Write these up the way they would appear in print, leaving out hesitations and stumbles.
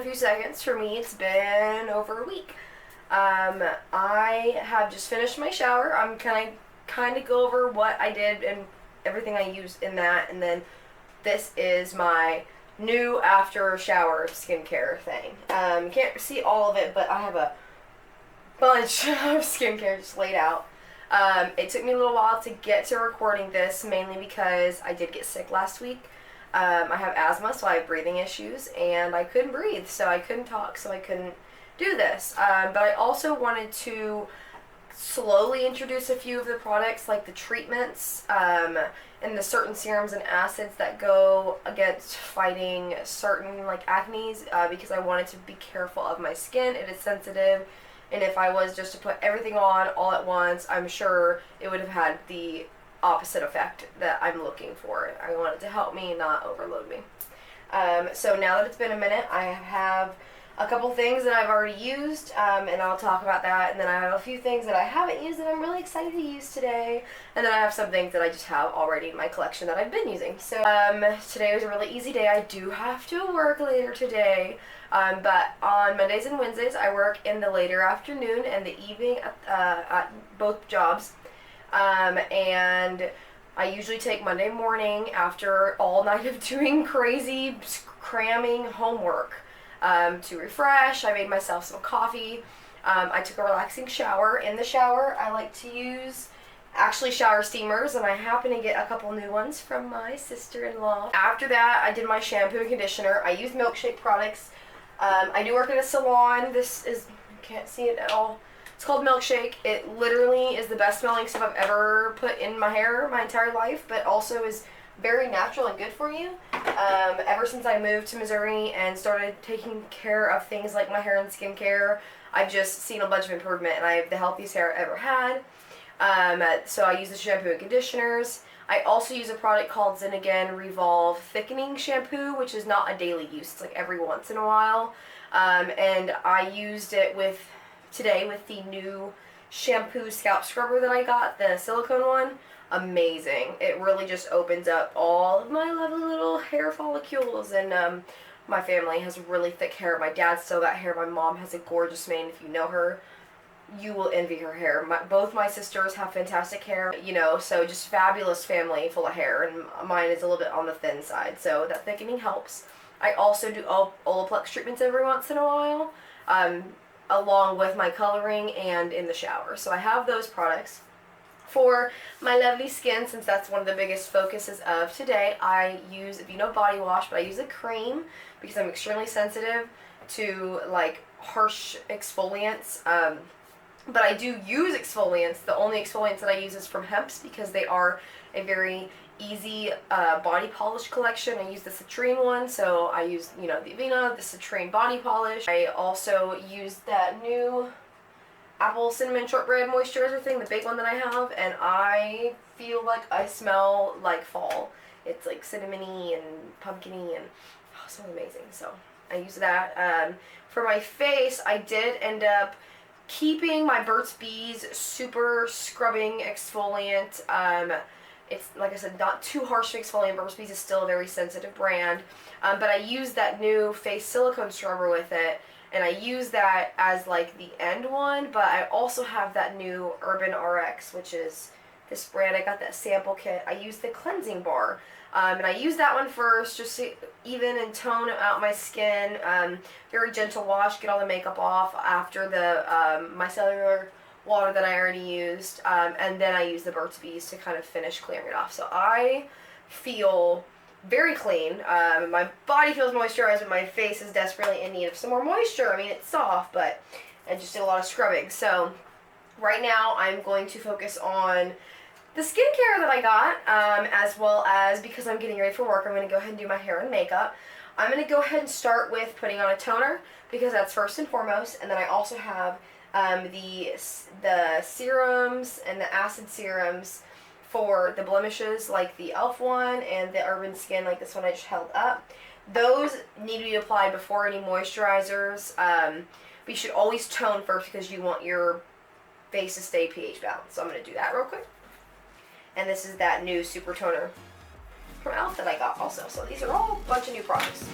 few seconds. For me, it's been over a week. I have just finished my shower. I'm kind of go over what I did and everything I used in that, and then this is my new after shower skincare thing. Can't see all of it, but I have a bunch of skincare just laid out. It took me a little while to get to recording this, mainly because I did get sick last week. I have asthma, so I have breathing issues, and I couldn't breathe, so I couldn't talk, so I couldn't do this. But I also wanted to slowly introduce a few of the products, like the treatments, and the certain serums and acids that go against fighting certain like acnes, because I wanted to be careful of my skin. It is sensitive, and if I was just to put everything on all at once, I'm sure it would have had the opposite effect that I'm looking for. I want it to help me, not overload me. So now that it's been a minute, I have a couple things that I've already used, and I'll talk about that, and then I have a few things that I haven't used that I'm really excited to use today, and then I have some things that I just have already in my collection that I've been using. So today was a really easy day. I do have to work later today, but on Mondays and Wednesdays I work in the later afternoon and the evening at both jobs, and I usually take Monday morning after all night of doing crazy cramming homework. To refresh. I made myself some coffee. I took a relaxing shower. In the shower, I like to use actually shower steamers, and I happen to get a couple new ones from my sister-in-law. After that, I did my shampoo and conditioner. I use Milkshake products. I do work at a salon. This is, you can't see it at all. It's called Milkshake. It literally is the best smelling stuff I've ever put in my hair my entire life, but also is very natural and good for you. Ever since I moved to Missouri and started taking care of things like my hair and skincare, I've just seen a bunch of improvement, and I have the healthiest hair I've ever had. So I use the shampoo and conditioners. I also use a product called Zen Again Revolve Thickening Shampoo, which is not a daily use. It's like every once in a while. And I used it today with the new shampoo scalp scrubber that I got, the silicone one. Amazing. It really just opens up all of my lovely little hair follicles, and my family has really thick hair. My dad's still got hair. My mom has a gorgeous mane. If you know her, you will envy her hair. Both my sisters have fantastic hair, you know, so just fabulous family full of hair, and mine is a little bit on the thin side, so that thickening helps. I also do Olaplex treatments every once in a while, along with my coloring and in the shower. So I have those products. For my lovely skin, since that's one of the biggest focuses of today, I use, if you know body wash, but I use a cream because I'm extremely sensitive to like harsh exfoliants. But I do use exfoliants. The only exfoliants that I use is from Hemp's because they are a very easy body polish collection. I use the Citrine one, so I use, you know, the Avena, the Citrine body polish. I also use that new apple cinnamon shortbread moisturizer thing, the big one that I have, and I feel like I smell like fall. It's like cinnamony and pumpkin-y, and oh, it smells amazing. So I use that. For my face, I did end up keeping my Burt's Bees Super Scrubbing Exfoliant. It's, like I said, not too harsh to exfoliant. Burt's Bees is still a very sensitive brand, but I used that new face silicone scrubber with it. And I use that as like the end one, but I also have that new Urban RX, which is this brand. I got that sample kit. I use the cleansing bar, and I use that one first just to even and tone out my skin. Very gentle wash, get all the makeup off after the micellar water that I already used, and then I use the Burt's Bees to kind of finish clearing it off. So I feel very clean. My body feels moisturized, but my face is desperately in need of some more moisture. I mean, it's soft, but I just did a lot of scrubbing. So right now I'm going to focus on the skincare that I got, as well as, because I'm getting ready for work, I'm going to go ahead and do my hair and makeup. I'm going to go ahead and start with putting on a toner, because that's first and foremost, and then I also have the serums and the acid serums for the blemishes, like the e.l.f. one and the Urban Skin, like this one I just held up. Those need to be applied before any moisturizers. But you should always tone first because you want your face to stay pH balanced. So I'm going to do that real quick. And this is that new Super Toner from e.l.f. that I got also. So these are all a bunch of new products.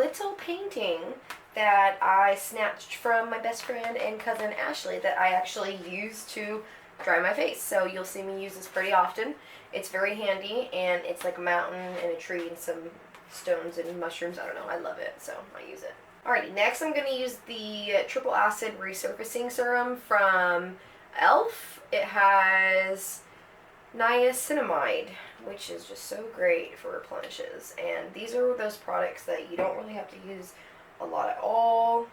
little painting that I snatched from my best friend and cousin Ashley that I actually use to dry my face. So you'll see me use this pretty often. It's very handy, and it's like a mountain and a tree and some stones and mushrooms. I don't know. I love it, so I use it. Alrighty, next I'm going to use the Triple Acid Resurfacing Serum from e.l.f. It has niacinamide, which is just so great for replenishes. And these are those products that you don't really have to use a lot at all.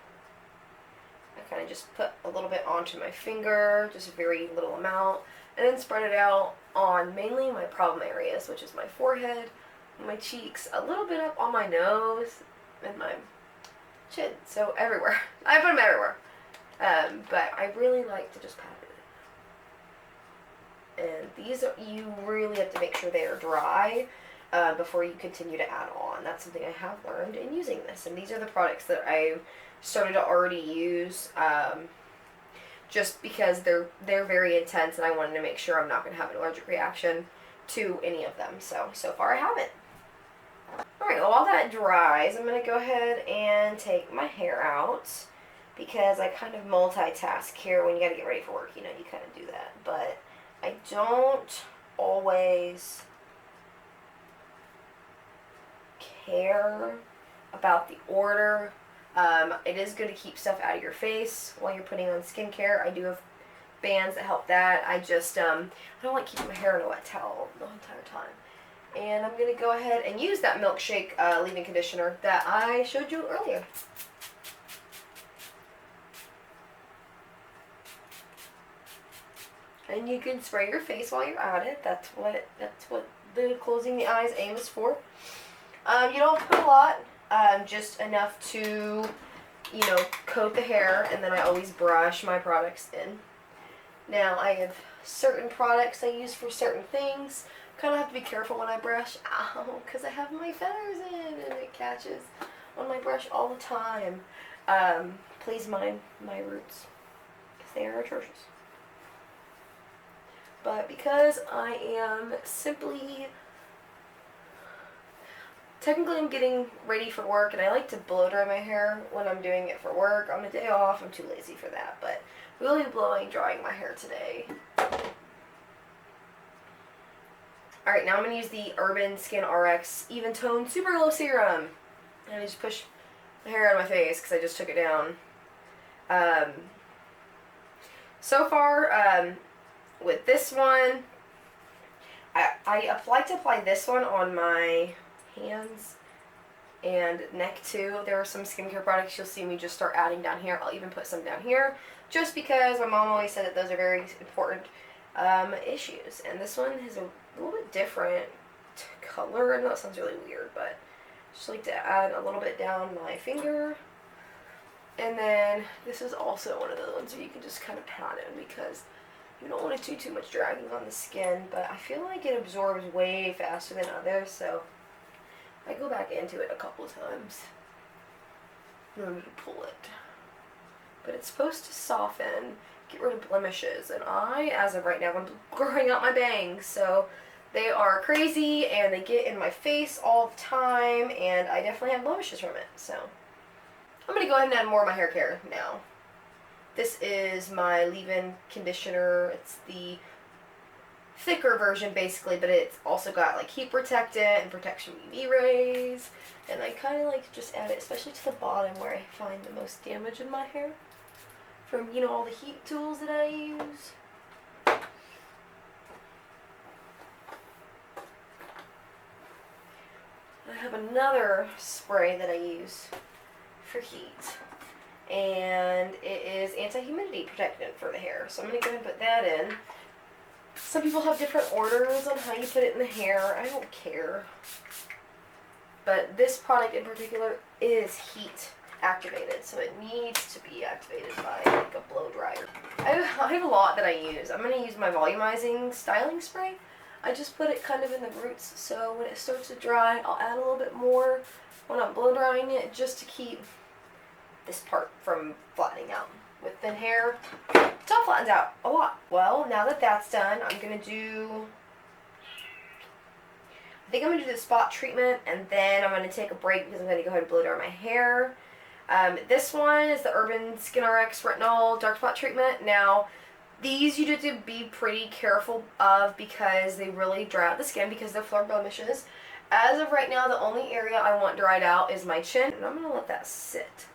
I kind of just put a little bit onto my finger, just a very little amount, and then spread it out on mainly my problem areas, which is my forehead, my cheeks, a little bit up on my nose, and my chin. So everywhere. I put them everywhere. But I really like to just pat it. And these are, you really have to make sure they are dry before you continue to add on. That's something I have learned in using this. And these are the products that I started to already use just because they're very intense, and I wanted to make sure I'm not going to have an allergic reaction to any of them. So far I haven't. Alright, well, while that dries, I'm going to go ahead and take my hair out, because I kind of multitask here. When you got to get ready for work, you know, you kind of do that. But I don't always care about the order. It is good to keep stuff out of your face while you're putting on skincare. I do have bands that help that. I just, I don't like keeping my hair in a wet towel the entire time. And I'm going to go ahead and use that Milkshake leave-in conditioner that I showed you earlier. And you can spray your face while you're at it. That's what the closing the eyes aim is for. You don't put a lot, just enough to, you know, coat the hair, and then I always brush my products in. Now, I have certain products I use for certain things. Kind of have to be careful when I brush. Ow, because I have my feathers in, and it catches on my brush all the time. Please mind my roots, because they are atrocious. But because I am simply, technically I'm getting ready for work, and I like to blow dry my hair when I'm doing it for work. On a day off, I'm too lazy for that, but we'll be drying my hair today. Alright, now I'm going to use the Urban Skin RX Even Tone Super Glow Serum. And I just push my hair out of my face because I just took it down. So far, with this one, I like to apply this one on my hands and neck too. There are some skincare products you'll see me just start adding down here. I'll even put some down here, just because my mom always said that those are very important issues. And this one is a little bit different color. I know it sounds really weird, but just like to add a little bit down my finger. And then this is also one of those ones where you can just kind of pat in, because you don't want to do too much dragging on the skin, but I feel like it absorbs way faster than others, so I go back into it a couple of times in order to pull it. But it's supposed to soften, get rid of blemishes, and I, as of right now, I'm growing out my bangs, so they are crazy, and they get in my face all the time, and I definitely have blemishes from it, so I'm going to go ahead and add more of my hair care now. This is my leave-in conditioner. It's the thicker version, basically, but it's also got like heat protectant and protection from UV rays, and I kind of like to just add it, especially to the bottom where I find the most damage in my hair from, you know, all the heat tools that I use. I have another spray that I use for heat, and it is anti-humidity protectant for the hair. So I'm going to go ahead and put that in. Some people have different orders on how you put it in the hair. I don't care. But this product in particular is heat activated, so it needs to be activated by like a blow dryer. I have a lot that I use. I'm going to use my volumizing styling spray. I just put it kind of in the roots, so when it starts to dry, I'll add a little bit more when I'm blow drying it, just to keep this part from flattening out. With thin hair, top flattens out a lot. Well, now that that's done, I'm going to do, I think I'm going to do the spot treatment, and then I'm going to take a break because I'm going to go ahead and blow dry my hair. This one is the Urban Skin RX Retinol Dark Spot Treatment. Now, these you have to be pretty careful of because they really dry out the skin because they're flare blemishes. As of right now, the only area I want dried out is my chin, and I'm going to let that sit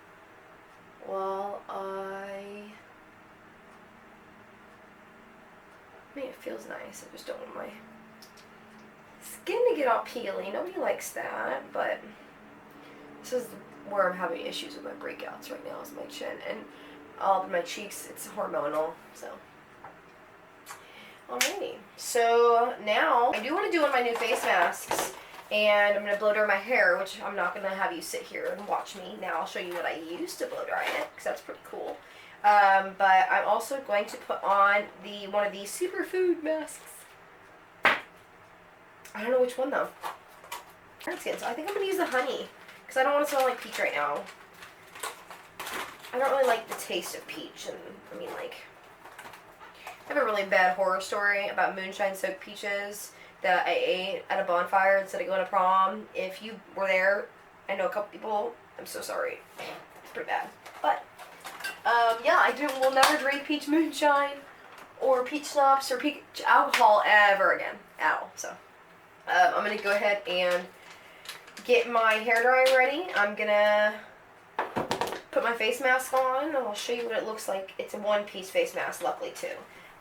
while I mean, it feels nice. I just don't want my skin to get all peely. Nobody likes that, but this is where I'm having issues with my breakouts right now is my chin. And all of my cheeks, it's hormonal, so. Alrighty, so now I do want to do one of my new face masks, and I'm going to blow dry my hair, which I'm not going to have you sit here and watch me. Now I'll show you what I use to blow dry it, because that's pretty cool. But I'm also going to put on one of these Superfood Masks. I don't know which one though. So I think I'm going to use the honey, because I don't want to smell like peach right now. I don't really like the taste of peach, and I mean, like, I have a really bad horror story about moonshine-soaked peaches that I ate at a bonfire instead of going to prom. If you were there, I know a couple people, I'm so sorry. It's pretty bad. But, yeah, will never drink peach moonshine or peach schnapps or peach alcohol ever again. At all. So, I'm going to go ahead and get my hair dryer ready. I'm going to put my face mask on, and I'll show you what it looks like. It's a one-piece face mask, luckily, too.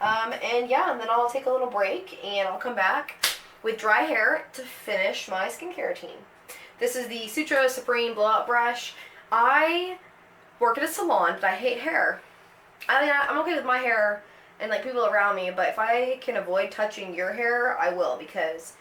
And yeah, and then I'll take a little break, and I'll come back with dry hair to finish my skincare routine. This is the Sutro Supreme Blow-Up Brush. I work at a salon, but I hate hair. I mean, I'm okay with my hair and, like, people around me, but if I can avoid touching your hair, I will, because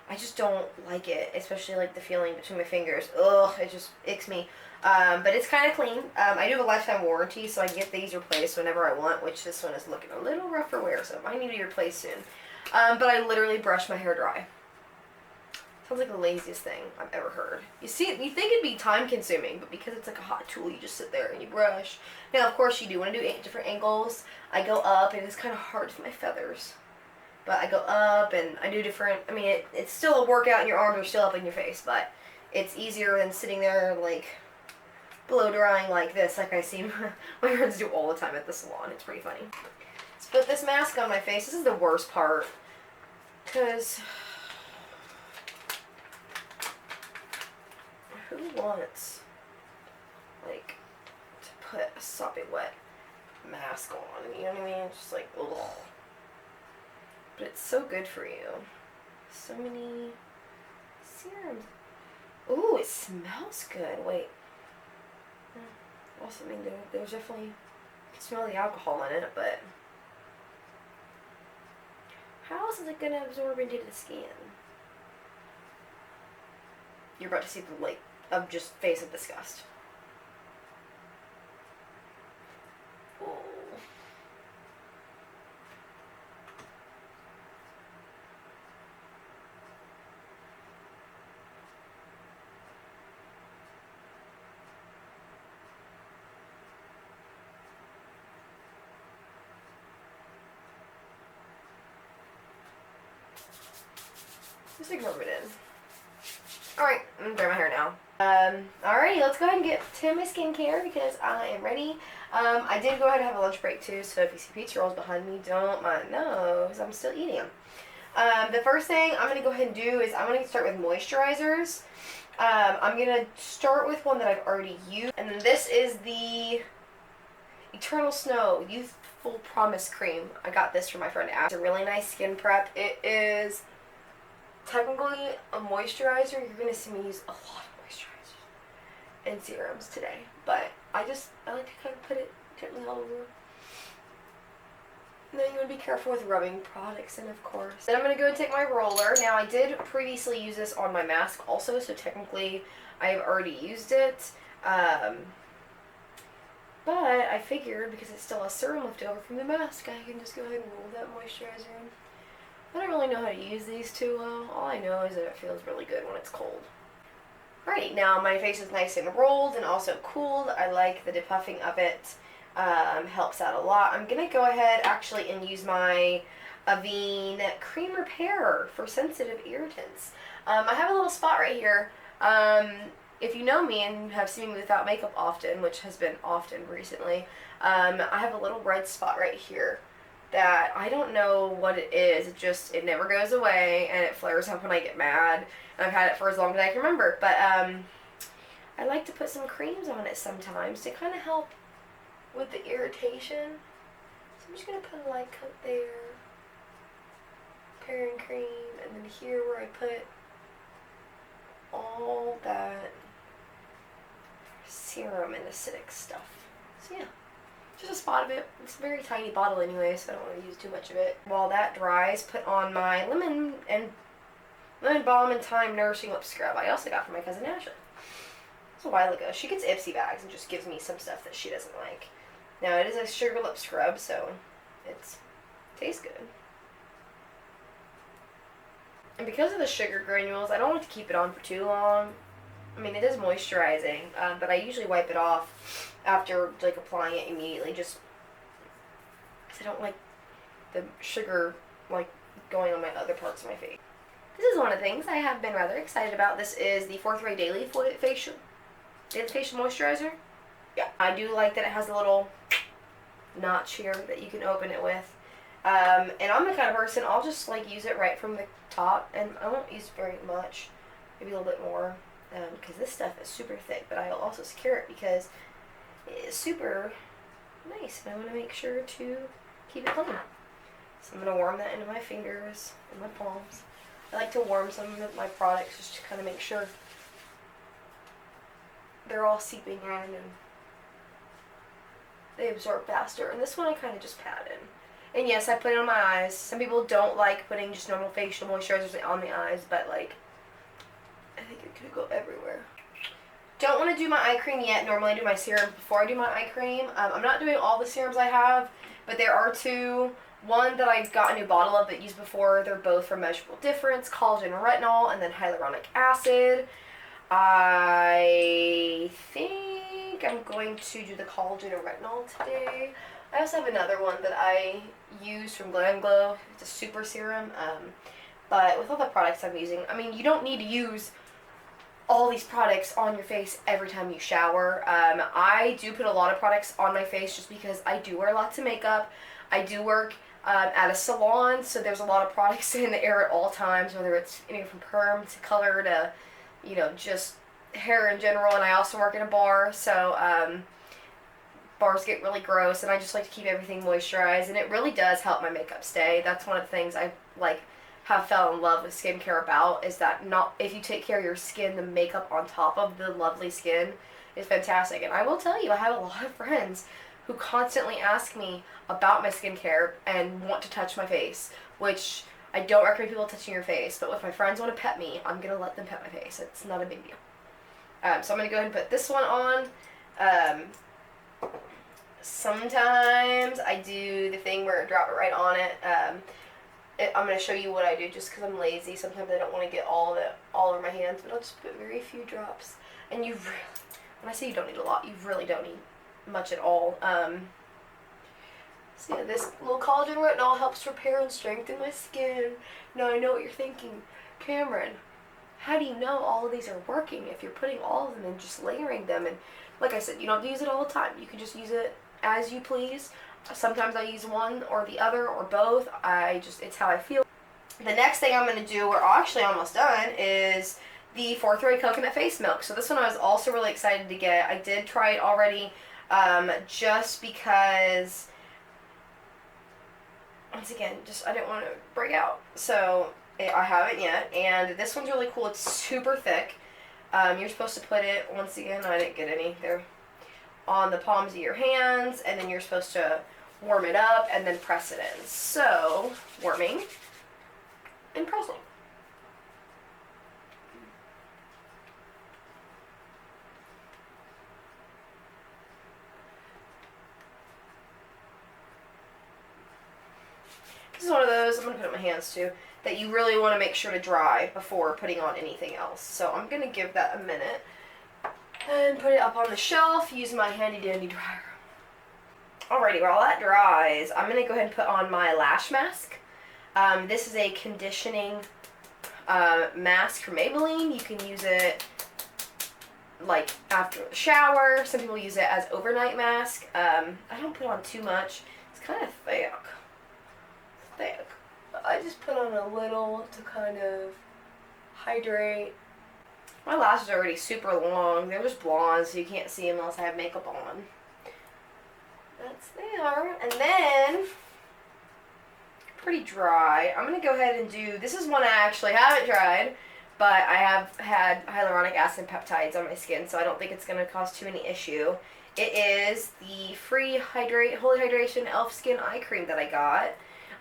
I just don't like it, especially, like, the feeling between my fingers. Ugh, it just icks me. But it's kind of clean. I do have a lifetime warranty, so I get these replaced whenever I want, which this one is looking a little rough for wear, so it might need to be replaced soon. But I literally brush my hair dry. Sounds like the laziest thing I've ever heard. You think it'd be time consuming, but because it's like a hot tool, you just sit there and you brush. Now, of course, you do want to do 8 different angles. I go up, and it's kind of hard for my feathers. But I go up, and I do different, I mean, it's still a workout, and your arms are still up in your face, but it's easier than sitting there, like, blow drying like this, like I see my friends do all the time at the salon. It's pretty funny. Let's put this mask on my face. This is the worst part, because who wants, like, to put a sopping wet mask on? You know what I mean? It's just like, ugh. But it's so good for you. So many serums. Ooh, it smells good. Wait. Also, I mean, there's definitely, you can smell the alcohol in it, but how else is it going to absorb into the skin? You're about to see the, like, of just face of disgust. Ooh. Just like rub it in. Alright, I'm gonna dry my hair now. Alrighty, let's go ahead and get to my skincare because I am ready. I did go ahead and have a lunch break too, so if you see pizza rolls behind me, don't mind those. I'm still eating them. The first thing I'm gonna go ahead and do is I'm gonna start with moisturizers. I'm gonna start with one that I've already used, and then this is the Eternal Snow Youthful Promise Cream. I got this from my friend Ash. It's a really nice skin prep. It is technically a moisturizer. You're going to see me use a lot of moisturizers and serums today, but I like to kind of put it gently all over. And then you want to be careful with rubbing products in, of course. Then I'm going to go and take my roller. Now, I did previously use this on my mask also, so technically I've already used it. But I figured because it's still a serum left over from the mask, I can just go ahead and roll that moisturizer in. I don't really know how to use these too well. All I know is that it feels really good when it's cold. Alright, now my face is nice and rolled and also cooled. I like the depuffing of it. Helps out a lot. I'm going to go ahead actually and use my Avene Cream Repair for sensitive irritants. I have a little spot right here. If you know me and have seen me without makeup often, which has been often recently, I have a little red spot right here that I don't know what it is. It never goes away, and it flares up when I get mad. And I've had it for as long as I can remember. But I like to put some creams on it sometimes to kind of help with the irritation. So I'm just going to put a light coat there, parent cream, and then here where I put all that serum and acidic stuff. So yeah, just a spot of it. It's a very tiny bottle anyway, so I don't want to use too much of it. While that dries, put on my lemon balm and thyme nourishing lip scrub. I also got from my cousin Ashley. It was a while ago. She gets Ipsy bags and just gives me some stuff that she doesn't like. Now it is a sugar lip scrub, so it tastes good. And because of the sugar granules, I don't like to keep it on for too long. I mean, it is moisturizing, but I usually wipe it off after like applying it immediately, just because I don't like the sugar like going on my other parts of my face. This is one of the things I have been rather excited about. This is the Forthright Daily Facial Moisturizer. Yeah, I do like that it has a little notch here that you can open it with. And I'm the kind of person, I'll just like use it right from the top, and I won't use very much, maybe a little bit more, because this stuff is super thick, but I'll also secure it because it is super nice, and I want to make sure to keep it clean. So I'm going to warm that into my fingers and my palms. I like to warm some of my products just to kind of make sure they're all seeping in and they absorb faster. And this one I kind of just pat in. And yes, I put it on my eyes. Some people don't like putting just normal facial moisturizers on the eyes, but like, I think it could go everywhere. Don't want to do my eye cream yet. Normally I do my serum before I do my eye cream. I'm not doing all the serums I have, but there are two. One that I got a new bottle of but used before. They're both from Measurable Difference, collagen and retinol, and then hyaluronic acid. I think I'm going to do the collagen and retinol today. I also have another one that I use from Glam Glow. It's a super serum. But with all the products I'm using, I mean, you don't need to use all these products on your face every time you shower. I do put a lot of products on my face just because I do wear lots of makeup. I do work at a salon, so there's a lot of products in the air at all times, whether it's anything from perm to color to, you know, just hair in general. And I also work in a bar, so bars get really gross, and I just like to keep everything moisturized, and it really does help my makeup stay. That's one of the things I like have fell in love with skincare about, is that not if you take care of your skin, the makeup on top of the lovely skin is fantastic. And I will tell you, I have a lot of friends who constantly ask me about my skincare and want to touch my face, which I don't recommend people touching your face, but if my friends want to pet me, I'm going to let them pet my face. It's not a big deal. So I'm going to go ahead and put this one on. Sometimes I do the thing where I drop it right on it. I'm going to show you what I do just because I'm lazy. Sometimes I don't want to get all of it all over my hands, but I'll just put very few drops. And you really, when I say you don't need a lot, you really don't need much at all. So yeah, this little collagen retinol helps repair and strengthen my skin. Now I know what you're thinking, Cameron, how do you know all of these are working if you're putting all of them and just layering them? And like I said, you don't have to use it all the time. You can just use it as you please. Sometimes I use one or the other or both. It's how I feel. The next thing I'm going to do, we're actually almost done, is the Forthright Coconut Face Milk. So this one I was also really excited to get. I did try it already just because, once again, I didn't want to break out. So I haven't yet, and this one's really cool. It's super thick. You're supposed to put it, once again, I didn't get any there, on the palms of your hands, and then you're supposed to warm it up and then press it in. So, warming and pressing. This is one of those, I'm going to put it on my hands too, that you really want to make sure to dry before putting on anything else. So I'm going to give that a minute and put it up on the shelf, use my handy dandy dryer. Alrighty, while that dries, I'm going to go ahead and put on my lash mask. This is a conditioning mask from Maybelline. You can use it like after the shower. Some people use it as overnight mask. I don't put on too much. It's kind of thick. But I just put on a little to kind of hydrate. My lashes are already super long. They're just blonde, so you can't see them unless I have makeup on. That's there. And then, pretty dry. I'm going to go ahead and do, this is one I actually haven't tried, but I have had hyaluronic acid peptides on my skin, so I don't think it's going to cause too many issue. It is the free Holy Hydration Elf Skin Eye Cream that I got.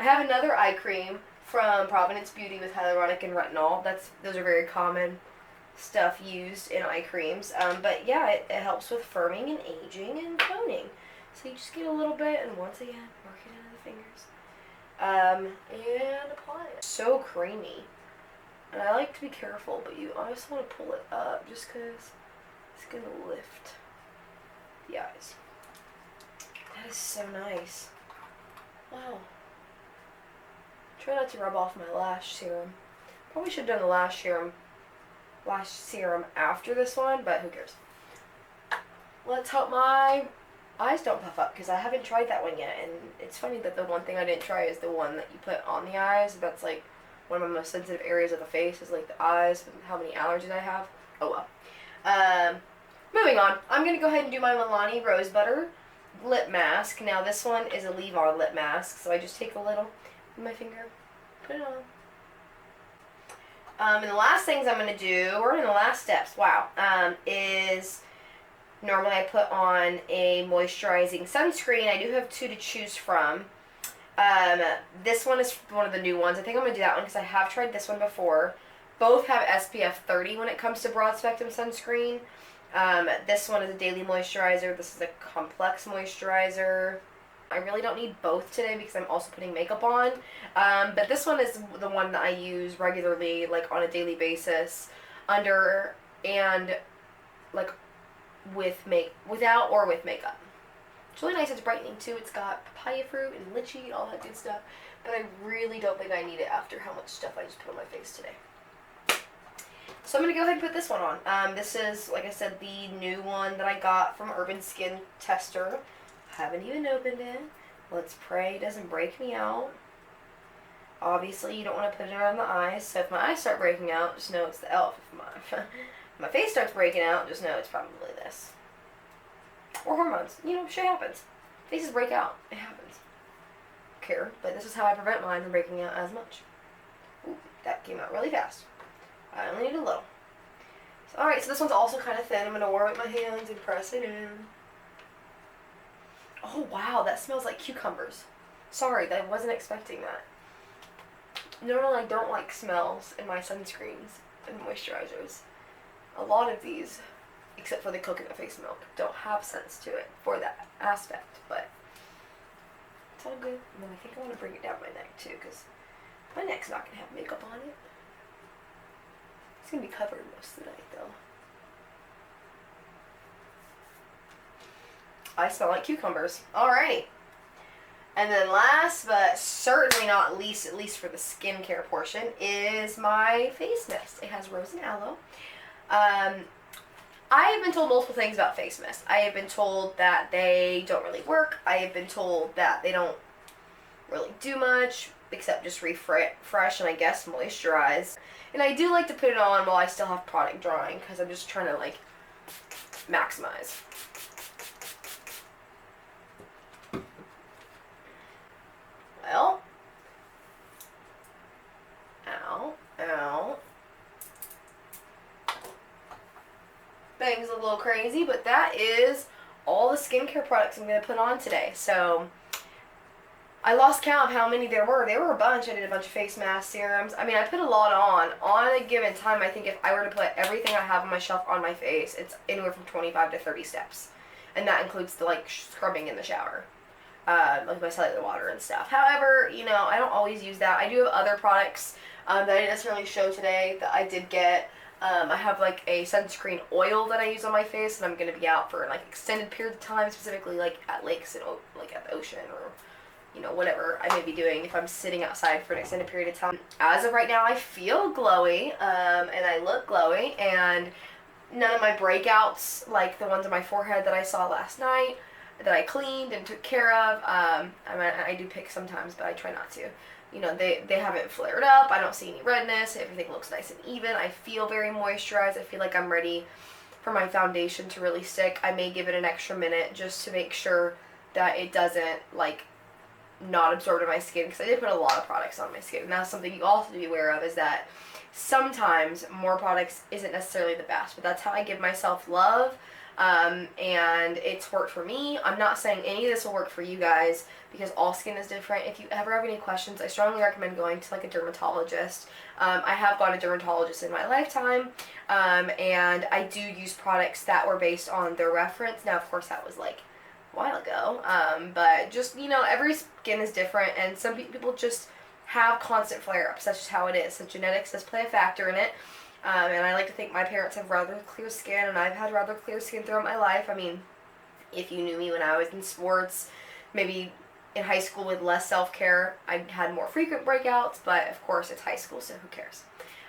I have another eye cream from Providence Beauty with hyaluronic and retinol. Those are very common stuff used in eye creams. But yeah, it helps with firming and aging and toning. So you just get a little bit, and once again, work it into the fingers. And apply it. So creamy. And I like to be careful, but I just want to pull it up just because it's going to lift the eyes. That is so nice. Wow. Try not to rub off my lash serum. Probably should have done the lash serum after this one, but who cares. Let's hope my eyes don't puff up, because I haven't tried that one yet, and it's funny that the one thing I didn't try is the one that you put on the eyes. That's like one of my most sensitive areas of the face, is like the eyes and how many allergies I have. Oh well. Moving on, I'm going to go ahead and do my Milani Rose Butter lip mask. Now this one is a leave-on lip mask, so I just take a little with my finger, put it on. And the last things I'm going to do, or in the last steps, wow, is normally I put on a moisturizing sunscreen. I do have two to choose from. This one is one of the new ones. I think I'm going to do that one because I have tried this one before. Both have SPF 30 when it comes to broad spectrum sunscreen. This one is a daily moisturizer. This is a complex moisturizer. I really don't need both today because I'm also putting makeup on. But this one is the one that I use regularly, like on a daily basis, under and like without or with makeup. It's really nice. It's brightening too. It's got papaya fruit and lychee, all that good stuff. But I really don't think I need it after how much stuff I just put on my face today. So I'm going to go ahead and put this one on. This is, like I said, the new one that I got from Urban Skin Tester. Haven't even opened it. Let's pray it doesn't break me out. Obviously, you don't want to put it around the eyes. So if my eyes start breaking out, just know it's the elf. If my face starts breaking out, just know it's probably this. Or hormones. You know, shit happens. Faces break out. It happens. Care, but this is how I prevent mine from breaking out as much. Ooh, that came out really fast. I only need a little. So, alright, so this one's also kind of thin. I'm going to warm up my hands and press it in. Oh, wow, that smells like cucumbers. Sorry, I wasn't expecting that. Normally, I don't like smells in my sunscreens and moisturizers. A lot of these, except for the coconut face milk, don't have scents to it for that aspect, but it's all good. And then I think I want to bring it down my neck, too, because my neck's not going to have makeup on it. It's going to be covered most of the night, though. I smell like cucumbers. Alrighty. And then last, but certainly not least, at least for the skincare portion, is my face mist. It has rose and aloe. I have been told multiple things about face mist. I have been told that they don't really work. I have been told that they don't really do much, except just refresh and I guess moisturize. And I do like to put it on while I still have product drying, because I'm just trying to like maximize. Well, ow. Things a little crazy, but that is all the skincare products I'm going to put on today. So I lost count of how many there were. There were a bunch. I did a bunch of face masks, serums. I mean, I put a lot on. On a given time, I think if I were to put everything I have on my shelf on my face, it's anywhere from 25 to 30 steps. And that includes the, like, scrubbing in the shower. Like my cellular water and stuff. However, you know, I don't always use that. I do have other products that I didn't necessarily show today that I did get. I have like a sunscreen oil that I use on my face, and I'm going to be out for like extended period of time, specifically like at lakes and like at the ocean or you know, whatever I may be doing if I'm sitting outside for an extended period of time. As of right now, I feel glowy, and I look glowy, and none of my breakouts, like the ones on my forehead that I saw last night, that I cleaned and took care of, I mean, I do pick sometimes, but I try not to. You know, they haven't flared up, I don't see any redness, everything looks nice and even, I feel very moisturized, I feel like I'm ready for my foundation to really stick. I may give it an extra minute just to make sure that it doesn't, like, not absorb in my skin, because I did put a lot of products on my skin, and that's something you also have to be aware of, is that sometimes more products isn't necessarily the best, but that's how I give myself love, and it's worked for me. I'm not saying any of this will work for you guys, because all skin is different. If you ever have any questions, I strongly recommend going to like a dermatologist. I have gone to a dermatologist in my lifetime, and I do use products that were based on their reference. Now, of course, that was like a while ago, but just, you know, every skin is different, and some people just have constant flare-ups. That's just how it is. So genetics does play a factor in it. And I like to think my parents have rather clear skin, and I've had rather clear skin throughout my life. I mean, if you knew me when I was in sports, maybe in high school with less self-care, I had more frequent breakouts, but of course it's high school, so who cares?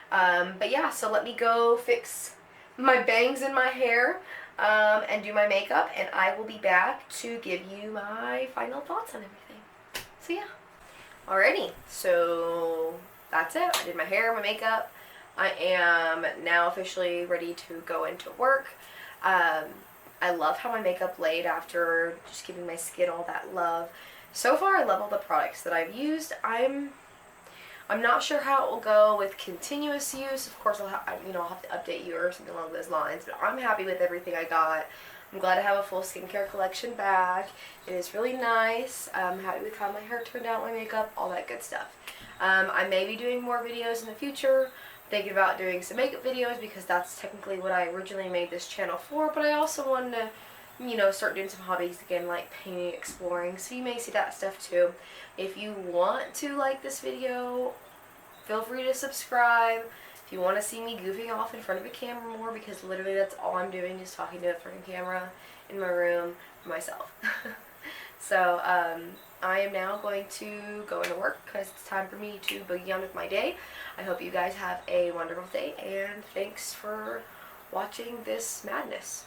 But yeah, so let me go fix my bangs in my hair, and do my makeup, and I will be back to give you my final thoughts on everything. So yeah. Alrighty, so that's it. I did my hair, my makeup. I am now officially ready to go into work. I love how my makeup laid after just giving my skin all that love. So far, I love all the products that I've used. I'm not sure how it will go with continuous use. Of course, I'll have to update you or something along those lines. But I'm happy with everything I got. I'm glad to have a full skincare collection back. It is really nice. I'm happy with how my hair turned out, my makeup, all that good stuff. I may be doing more videos in the future. Thinking about doing some makeup videos, because that's technically what I originally made this channel for. But I also wanted to, you know, start doing some hobbies again, like painting, exploring. So you may see that stuff too. If you want to like this video, feel free to subscribe. If you want to see me goofing off in front of a camera more, because literally that's all I'm doing, is talking to a freaking camera in my room for myself. So, I am now going to go into work, because it's time for me to boogie on with my day. I hope you guys have a wonderful day, and thanks for watching this madness.